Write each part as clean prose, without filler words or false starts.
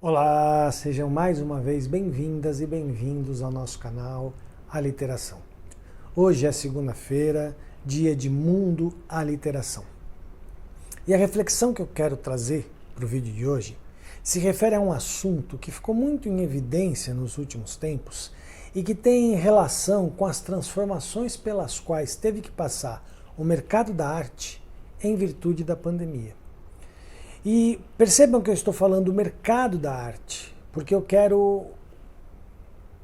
Olá, sejam mais uma vez bem-vindas e bem-vindos ao nosso canal Aliteração. Hoje é segunda-feira, dia de Mundo Aliteração. E a reflexão que eu quero trazer para o vídeo de hoje se refere a um assunto que ficou muito em evidência nos últimos tempos e que tem relação com as transformações pelas quais teve que passar o mercado da arte em virtude da pandemia. E percebam que eu estou falando do mercado da arte, porque eu quero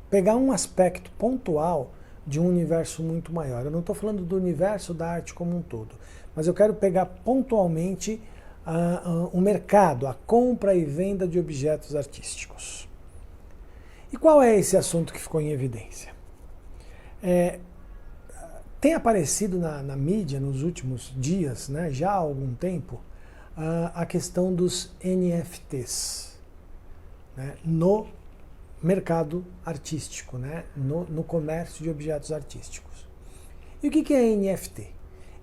pegar um aspecto pontual de um universo muito maior. Eu não estou falando do universo da arte como um todo, mas eu quero pegar pontualmente o mercado, a compra e venda de objetos artísticos. E qual é esse assunto que ficou em evidência? Tem aparecido na mídia nos últimos dias, né, já há algum tempo, a questão dos NFTs, né, no mercado artístico, né, no comércio de objetos artísticos. E o que é NFT?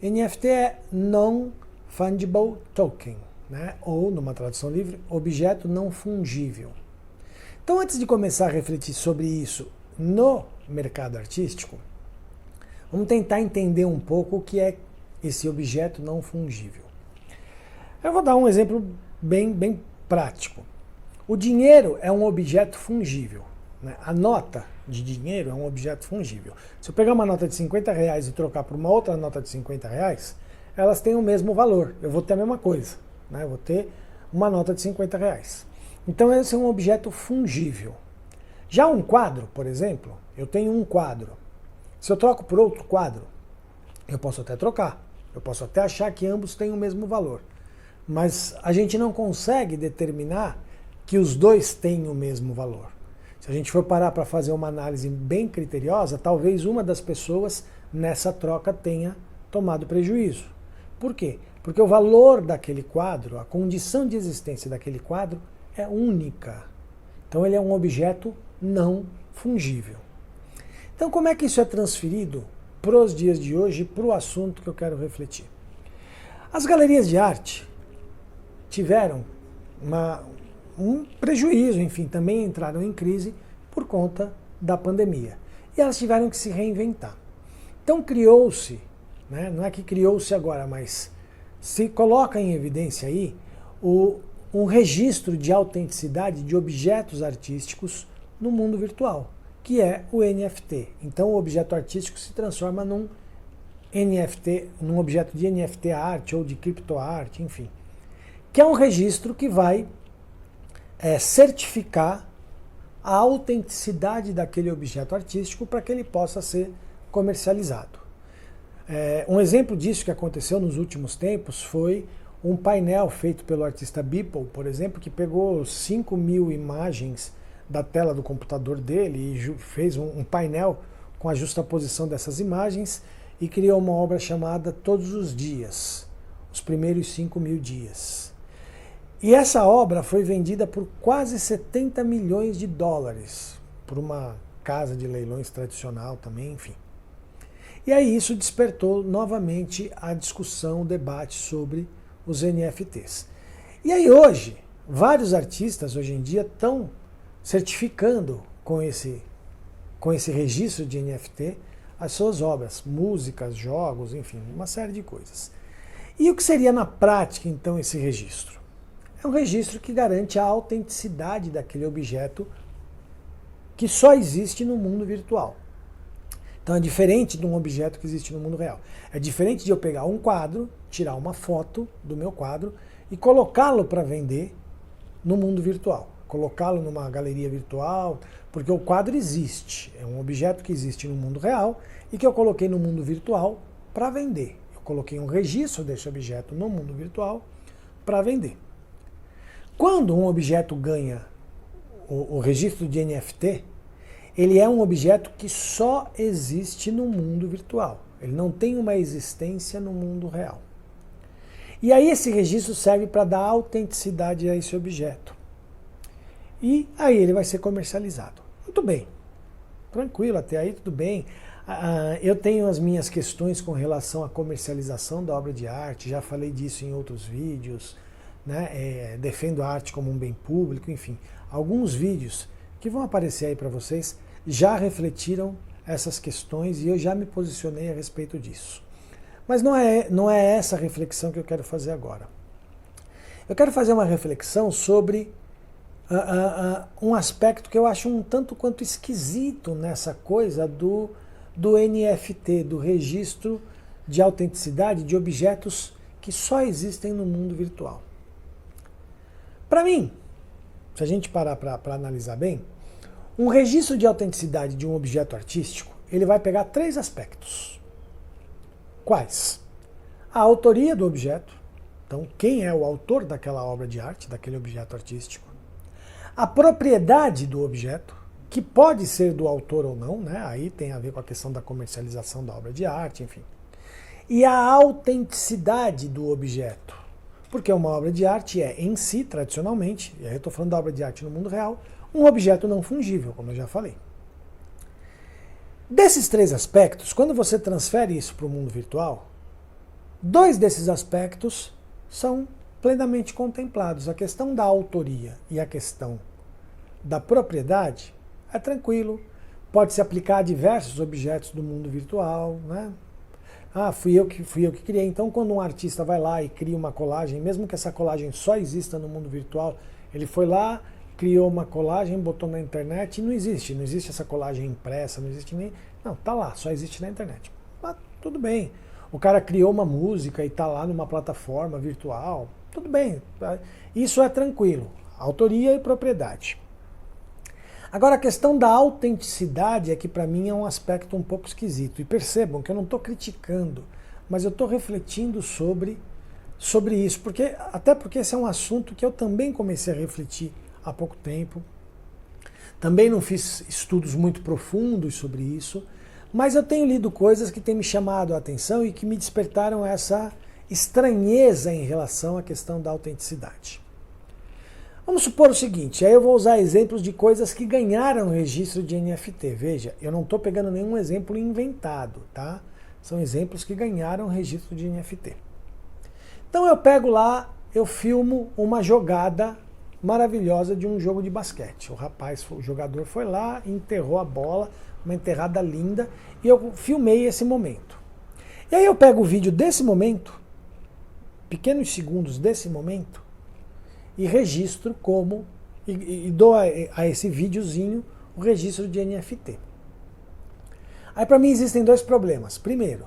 NFT é Non-Fungible Token, né, ou, numa tradução livre, objeto não fungível. Então, antes de começar a refletir sobre isso no mercado artístico, vamos tentar entender um pouco o que é esse objeto não fungível. Eu vou dar um exemplo bem prático. O dinheiro é um objeto fungível, né? A nota de dinheiro é um objeto fungível. Se eu pegar uma nota de 50 reais e trocar por uma outra nota de 50 reais, elas têm o mesmo valor. Eu vou ter a mesma coisa, né? Eu vou ter uma nota de 50 reais. Então esse é um objeto fungível. Já um quadro, por exemplo, eu tenho um quadro. Se eu troco por outro quadro, eu posso até trocar. Eu posso até achar que ambos têm o mesmo valor. Mas a gente não consegue determinar que os dois têm o mesmo valor. Se a gente for parar para fazer uma análise bem criteriosa, talvez uma das pessoas nessa troca tenha tomado prejuízo. Por quê? Porque o valor daquele quadro, a condição de existência daquele quadro é única. Então ele é um objeto não fungível. Então como é que isso é transferido para os dias de hoje, para o assunto que eu quero refletir? As galerias de arte tiveram um prejuízo, enfim, também entraram em crise por conta da pandemia. E elas tiveram que se reinventar. Então criou-se, né, não é que criou-se agora, mas se coloca em evidência aí um registro de autenticidade de objetos artísticos no mundo virtual, que é o NFT. Então o objeto artístico se transforma num NFT, num objeto de NFT arte ou de criptoarte, enfim. Que é um registro que vai certificar a autenticidade daquele objeto artístico para que ele possa ser comercializado. Um exemplo disso que aconteceu nos últimos tempos foi um painel feito pelo artista Beeple, por exemplo, que pegou 5.000 imagens da tela do computador dele e fez um painel com a justaposição dessas imagens e criou uma obra chamada Todos os Dias, os primeiros 5.000 dias. E essa obra foi vendida por quase 70 milhões de dólares, por uma casa de leilões tradicional também, enfim. E aí isso despertou novamente a discussão, o debate sobre os NFTs. E aí hoje, vários artistas hoje em dia estão certificando com esse registro de NFT as suas obras, músicas, jogos, enfim, uma série de coisas. E o que seria na prática então esse registro? É um registro que garante a autenticidade daquele objeto que só existe no mundo virtual. Então é diferente de um objeto que existe no mundo real. É diferente de eu pegar um quadro, tirar uma foto do meu quadro e colocá-lo para vender no mundo virtual. Colocá-lo numa galeria virtual, porque o quadro existe. É um objeto que existe no mundo real e que eu coloquei no mundo virtual para vender. Eu coloquei um registro desse objeto no mundo virtual para vender. Quando um objeto ganha o registro de NFT, ele é um objeto que só existe no mundo virtual. Ele não tem uma existência no mundo real. E aí esse registro serve para dar autenticidade a esse objeto. E aí ele vai ser comercializado. Muito bem. Tranquilo, até aí tudo bem. Eu tenho as minhas questões com relação à comercialização da obra de arte, já falei disso em outros vídeos. né, defendo a arte como um bem público, enfim. Alguns vídeos que vão aparecer aí para vocês já refletiram essas questões e eu já me posicionei a respeito disso. Mas não é essa reflexão que eu quero fazer agora. Eu quero fazer uma reflexão sobre um aspecto que eu acho um tanto quanto esquisito nessa coisa do NFT, do registro de autenticidade de objetos que só existem no mundo virtual. Para mim, se a gente parar para analisar bem, um registro de autenticidade de um objeto artístico, ele vai pegar 3 aspectos. Quais? A autoria do objeto, então quem é o autor daquela obra de arte, daquele objeto artístico. A propriedade do objeto, que pode ser do autor ou não, né? Aí tem a ver com a questão da comercialização da obra de arte, enfim. E a autenticidade do objeto, porque uma obra de arte é, em si, tradicionalmente, e aí eu estou falando da obra de arte no mundo real, um objeto não fungível, como eu já falei. Desses 3 aspectos, quando você transfere isso para o mundo virtual, 2 desses aspectos são plenamente contemplados. A questão da autoria e a questão da propriedade é tranquilo, pode se aplicar a diversos objetos do mundo virtual, né? Ah, fui eu que criei. Então, quando um artista vai lá e cria uma colagem, mesmo que essa colagem só exista no mundo virtual, ele foi lá, criou uma colagem, botou na internet e não existe essa colagem impressa, não existe nem... Não, tá lá, só existe na internet. Mas tudo bem. O cara criou uma música e tá lá numa plataforma virtual, tudo bem. Isso é tranquilo. Autoria e propriedade. Agora, a questão da autenticidade é que para mim é um aspecto um pouco esquisito. E percebam que eu não estou criticando, mas eu estou refletindo sobre isso. Até porque esse é um assunto que eu também comecei a refletir há pouco tempo. Também não fiz estudos muito profundos sobre isso, mas eu tenho lido coisas que têm me chamado a atenção e que me despertaram essa estranheza em relação à questão da autenticidade. Vamos supor o seguinte, aí eu vou usar exemplos de coisas que ganharam registro de NFT. Veja, eu não estou pegando nenhum exemplo inventado, tá? São exemplos que ganharam registro de NFT. Então eu pego lá, eu filmo uma jogada maravilhosa de um jogo de basquete. O jogador foi lá, enterrou a bola, uma enterrada linda, e eu filmei esse momento. E aí eu pego o vídeo desse momento, pequenos segundos desse momento, e registro e dou a esse videozinho o registro de NFT. Aí para mim existem 2 problemas. Primeiro,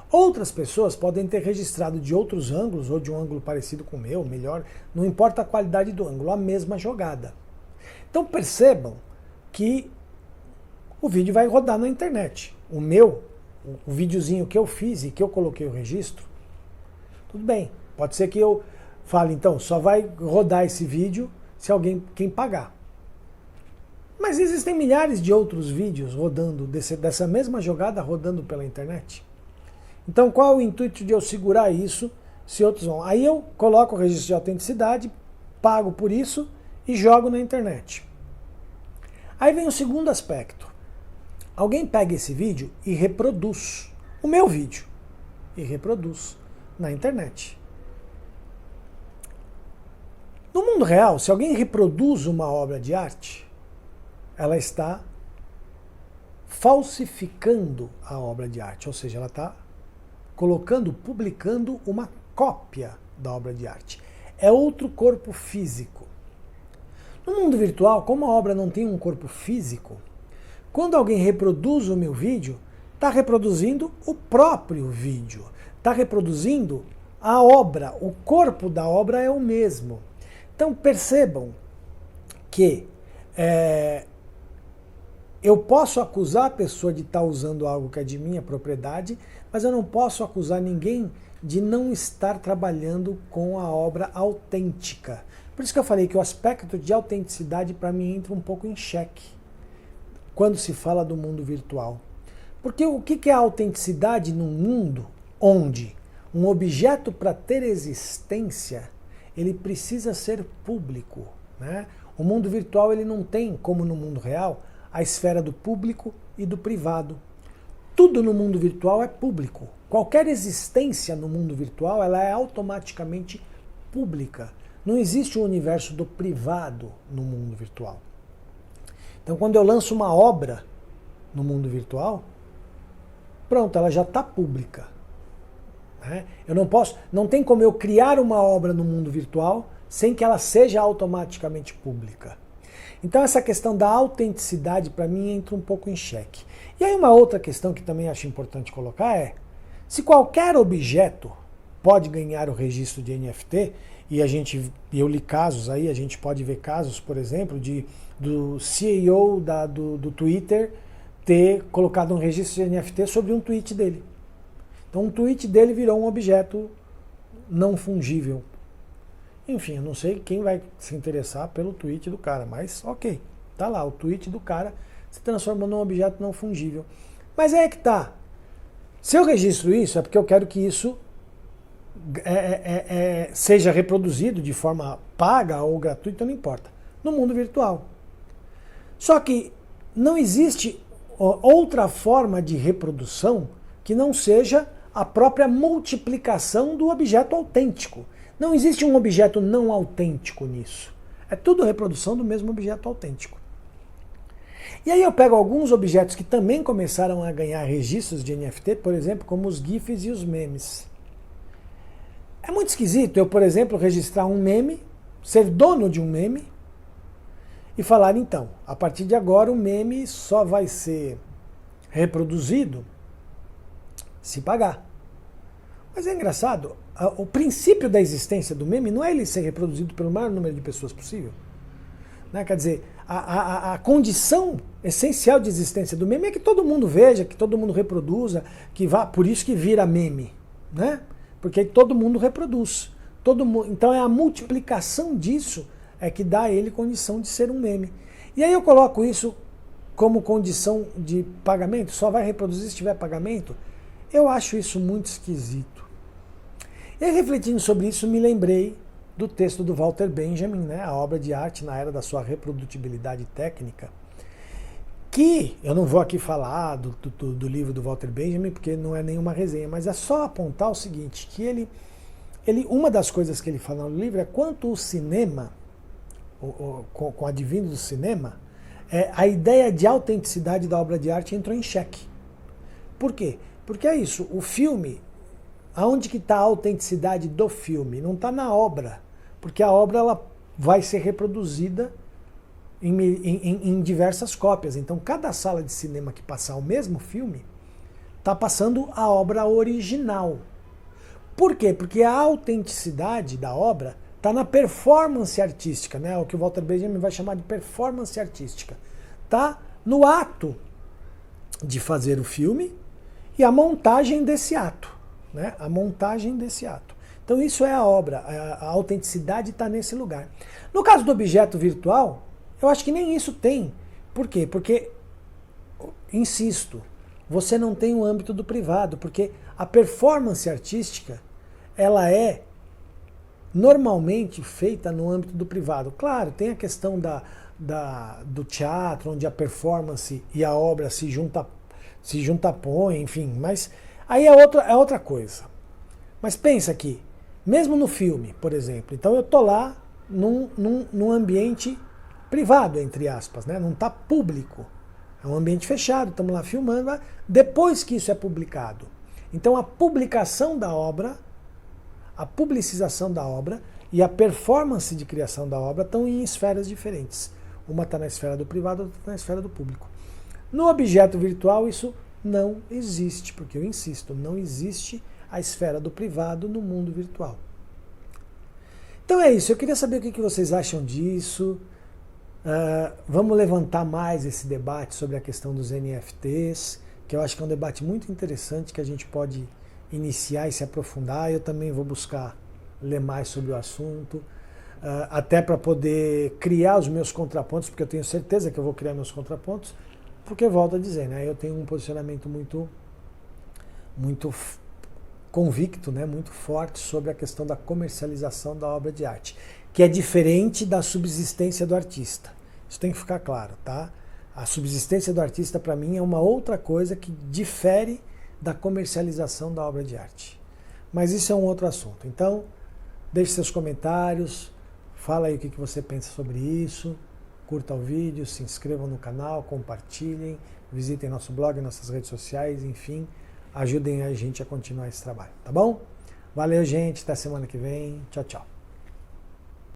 outras pessoas podem ter registrado de outros ângulos, ou de um ângulo parecido com o meu, melhor, não importa a qualidade do ângulo, a mesma jogada. Então percebam que o vídeo vai rodar na internet. O videozinho que eu fiz e que eu coloquei o registro, tudo bem. Pode ser que eu fale, então, só vai rodar esse vídeo se quem pagar. Mas existem milhares de outros vídeos rodando, dessa mesma jogada rodando pela internet. Então, qual é o intuito de eu segurar isso se outros vão? Aí eu coloco o registro de autenticidade, pago por isso e jogo na internet. Aí vem o segundo aspecto. Alguém pega esse vídeo e reproduz, o meu vídeo, e reproduz na internet. No mundo real, se alguém reproduz uma obra de arte, ela está falsificando a obra de arte, ou seja, ela está publicando uma cópia da obra de arte. É outro corpo físico. No mundo virtual, como a obra não tem um corpo físico, quando alguém reproduz o meu vídeo, está reproduzindo o próprio vídeo, está reproduzindo a obra, o corpo da obra é o mesmo. Então percebam que eu posso acusar a pessoa de estar usando algo que é de minha propriedade, mas eu não posso acusar ninguém de não estar trabalhando com a obra autêntica. Por isso que eu falei que o aspecto de autenticidade para mim entra um pouco em xeque quando se fala do mundo virtual. Porque o que é a autenticidade num mundo onde um objeto, para ter existência, ele precisa ser público, né? O mundo virtual ele não tem, como no mundo real, a esfera do público e do privado. Tudo no mundo virtual é público. Qualquer existência no mundo virtual ela é automaticamente pública. Não existe um universo do privado no mundo virtual. Então, quando eu lanço uma obra no mundo virtual, pronto, ela já está pública. Né? Eu não tem como eu criar uma obra no mundo virtual sem que ela seja automaticamente pública. Então essa questão da autenticidade para mim entra um pouco em xeque. E aí uma outra questão que também acho importante colocar é, se qualquer objeto pode ganhar o registro de NFT, e eu li casos aí, a gente pode ver casos, por exemplo, do CEO do Twitter ter colocado um registro de NFT sobre um tweet dele. Então um tweet dele virou um objeto não fungível. Enfim, eu não sei quem vai se interessar pelo tweet do cara, mas ok, tá lá, o tweet do cara se transformou num objeto não fungível. Mas é que tá. Se eu registro isso, é porque eu quero que isso seja reproduzido de forma paga ou gratuita, não importa, no mundo virtual. Só que não existe outra forma de reprodução que não seja a própria multiplicação do objeto autêntico. Não existe um objeto não autêntico nisso. É tudo reprodução do mesmo objeto autêntico. E aí eu pego alguns objetos que também começaram a ganhar registros de NFT, por exemplo, como os GIFs e os memes. É muito esquisito eu, por exemplo, registrar um meme, ser dono de um meme, e falar, então, a partir de agora o meme só vai ser reproduzido se pagar. Mas é engraçado, o princípio da existência do meme não é ele ser reproduzido pelo maior número de pessoas possível. Né? Quer dizer, a condição essencial de existência do meme é que todo mundo veja, que todo mundo reproduza, por isso que vira meme. Né? Porque todo mundo reproduz. Então é a multiplicação disso é que dá a ele condição de ser um meme. E aí eu coloco isso como condição de pagamento, só vai reproduzir se tiver pagamento. Eu acho isso muito esquisito. E refletindo sobre isso, me lembrei do texto do Walter Benjamin, né, a obra de arte na era da sua reprodutibilidade técnica, que eu não vou aqui falar do livro do Walter Benjamin, porque não é nenhuma resenha, mas é só apontar o seguinte, que uma das coisas que ele fala no livro é quanto o cinema, com o advindo do cinema, a ideia de autenticidade da obra de arte entrou em xeque. Por quê? Porque é isso, o filme, aonde que está a autenticidade do filme? Não está na obra, porque a obra ela vai ser reproduzida em diversas cópias. Então, cada sala de cinema que passar o mesmo filme está passando a obra original. Por quê? Porque a autenticidade da obra está na performance artística, né? O que o Walter Benjamin vai chamar de performance artística. Está no ato de fazer o filme e a montagem desse ato. Né? A montagem desse ato. Então isso é a obra, a autenticidade está nesse lugar. No caso do objeto virtual, eu acho que nem isso tem. Por quê? Porque, insisto, você não tem o âmbito do privado, porque a performance artística, ela é normalmente feita no âmbito do privado. Claro, tem a questão do teatro, onde a performance e a obra se juntapõem, enfim, mas aí é outra coisa. Mas pensa aqui, mesmo no filme, por exemplo, então eu tô lá num ambiente privado, entre aspas, né? Não está público. É um ambiente fechado, estamos lá filmando, depois que isso é publicado. Então a publicação da obra, a publicização da obra e a performance de criação da obra estão em esferas diferentes. Uma está na esfera do privado, outra está na esfera do público. No objeto virtual isso não existe, porque eu insisto, não existe a esfera do privado no mundo virtual. Então é isso, eu queria saber o que vocês acham disso. Vamos levantar mais esse debate sobre a questão dos NFTs, que eu acho que é um debate muito interessante que a gente pode iniciar e se aprofundar. Eu também vou buscar ler mais sobre o assunto, até para poder criar os meus contrapontos, porque eu tenho certeza que eu vou criar meus contrapontos, porque, volto a dizer, né, eu tenho um posicionamento muito convicto, né, muito forte sobre a questão da comercialização da obra de arte, que é diferente da subsistência do artista. Isso tem que ficar claro, tá? A subsistência do artista, para mim, é uma outra coisa que difere da comercialização da obra de arte. Mas isso é um outro assunto. Então, deixe seus comentários, Fala aí o que você pensa sobre isso. Curta o vídeo, se inscrevam no canal, compartilhem, visitem nosso blog, nossas redes sociais, enfim, ajudem a gente a continuar esse trabalho, tá bom? Valeu, gente, até semana que vem. Tchau, tchau.